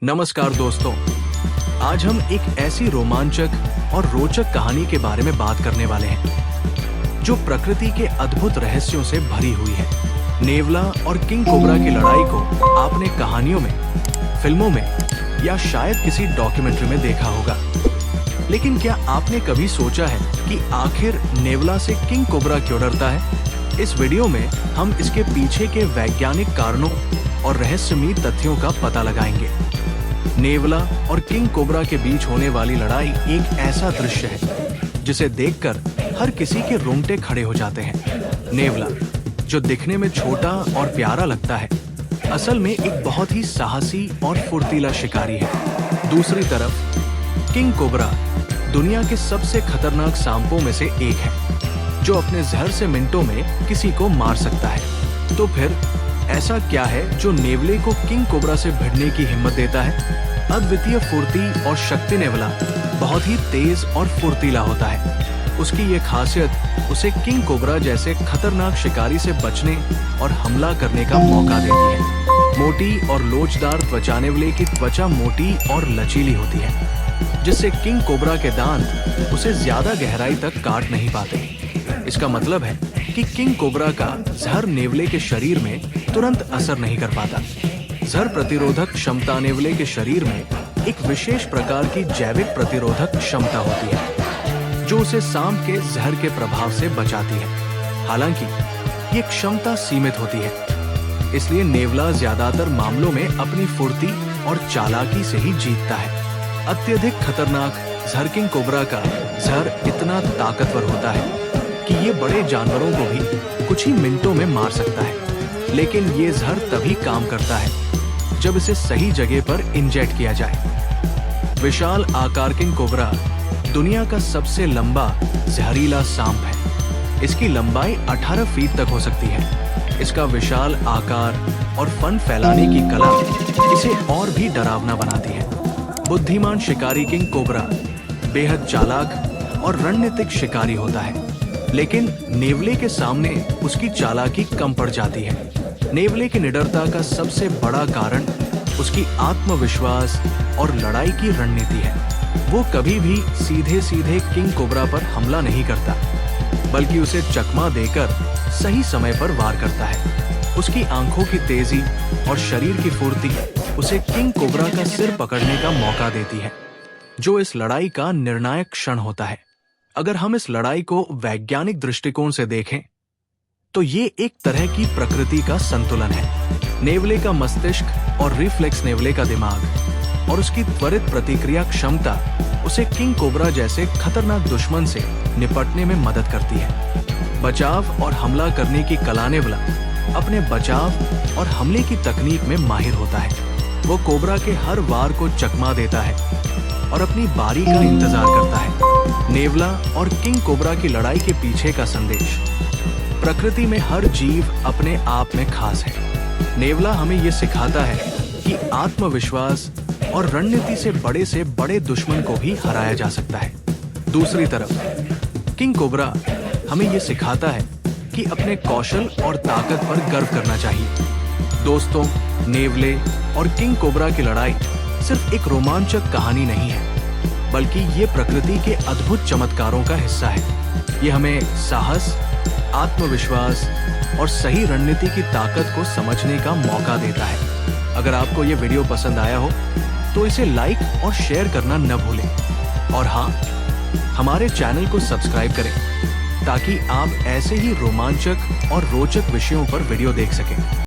नमस्कार दोस्तों, आज हम एक ऐसी रोमांचक और रोचक कहानी के बारे में बात करने वाले हैं जो प्रकृति के अद्भुत रहस्यों से भरी हुई है। नेवला और किंग कोबरा की लड़ाई को आपने कहानियों में, फिल्मों में या शायद किसी डॉक्यूमेंट्री में देखा होगा, लेकिन क्या आपने कभी सोचा है कि आखिर नेवला से किंग कोबरा क्यों डरता है? इस वीडियो में हम इसके पीछे के वैज्ञानिक कारणों और रहस्यमयी तथ्यों का पता लगाएंगे। नेवला और किंग कोबरा के बीच होने वाली लड़ाई एक ऐसा दृश्य है जिसे देखकर हर किसी के रोंगटे खड़े हो जाते हैं। नेवला, जो दिखने में छोटा और प्यारा लगता है, असल में एक बहुत ही साहसी और फुर्तीला शिकारी है। दूसरी तरफ किंग कोबरा दुनिया के सबसे खतरनाक सांपों में से एक है, जो अपने जहर से मिनटों में किसी को मार सकता है। तो फिर ऐसा क्या है जो नेवले को किंग कोबरा से भिड़ने की हिम्मत देता है? अद्वितीय फुर्ती और शक्ति नेवला बहुत ही तेज और फुर्तीला होता है। उसकी ये खासियत उसे किंग कोबरा जैसे खतरनाक शिकारी से बचने और हमला करने का मौका देती है। मोटी और लोचदार त्वचा नेवले की त्वचा मोटी और लचीली होती है, जिससे किंग कोबरा के दांत उसे ज्यादा गहराई तक काट नहीं पाते। इसका मतलब है कि किंग कोबरा का जहर नेवले के शरीर में तुरंत असर नहीं कर पाता। जहर प्रतिरोधक क्षमता नेवले के शरीर में एक विशेष प्रकार की जैविक प्रतिरोधक क्षमता होती है, जो उसे सांप के जहर के प्रभाव से बचाती है। हालांकि ये क्षमता सीमित होती है, इसलिए नेवला ज्यादातर मामलों में अपनी फुर्ती और चालाकी से ही जीतता है। अत्यधिक खतरनाक जहर किंग कोबरा का जहर इतना ताकतवर होता है कि ये बड़े जानवरों को भी कुछ ही मिनटों में मार सकता है। लेकिन ये जहर तभी काम करता है जब इसे सही जगह पर इंजेक्ट किया जाए। विशाल आकार किंग कोबरा दुनिया का सबसे लंबा जहरीला सांप है। इसकी लंबाई 18 फीट तक हो सकती है। इसका विशाल आकार और फन फैलाने की कला इसे और भी डरावना बनाती है। बुद्धिमान शिकारी किंग कोबरा बेहद चालाक और रणनीतिक शिकारी होता है, लेकिन नेवले के सामने उसकी चालाकी कम पड़ जाती है। नेवले की निडरता का सबसे बड़ा कारण उसकी आत्मविश्वास और लड़ाई की रणनीति है। वो कभी भी सीधे सीधे किंग कोबरा पर हमला नहीं करता, बल्कि उसे चकमा देकर सही समय पर वार करता है। उसकी आंखों की तेजी और शरीर की फुर्ती उसे किंग कोबरा का सिर पकड़ने का मौका देती है, जो इस लड़ाई का निर्णायक क्षण होता है। अगर हम इस लड़ाई को वैज्ञानिक दृष्टिकोण से देखें, तो ये एक तरह की प्रकृति का संतुलन है। नेवले का मस्तिष्क और रिफ्लेक्स नेवले का दिमाग और उसकी त्वरित प्रतिक्रिया क्षमता उसे किंग कोबरा जैसे खतरनाक दुश्मन से निपटने में मदद करती है। बचाव और हमला करने की कला नेवला अपने बचाव और हमले की तकनीक में माहिर होता है। वो कोबरा के हर वार को चकमा देता है और अपनी बारी का इंतजार करता है। नेवला और किंग कोबरा की लड़ाई के पीछे का संदेश: प्रकृति में हर जीव अपने आप में खास है। नेवला हमें ये सिखाता है कि आत्मविश्वास और रणनीति से बड़े दुश्मन को भी हराया जा सकता है। दूसरी तरफ किंग कोबरा हमें ये सिखाता है कि अपने कौशल और ताकत पर गर्व करना चाहिए। दोस्तों, नेवले और किंग कोबरा की लड़ाई सिर्फ एक रोमांचक कहानी नहीं है, बल्कि ये प्रकृति के अद्भुत चमत्कारों का हिस्सा है। ये हमें साहस, आत्मविश्वास और सही रणनीति की ताकत को समझने का मौका देता है। अगर आपको ये वीडियो पसंद आया हो तो इसे लाइक और शेयर करना न भूलें। और हाँ, हमारे चैनल को सब्सक्राइब करें ताकि आप ऐसे ही रोमांचक और रोचक विषयों पर वीडियो देख सकें।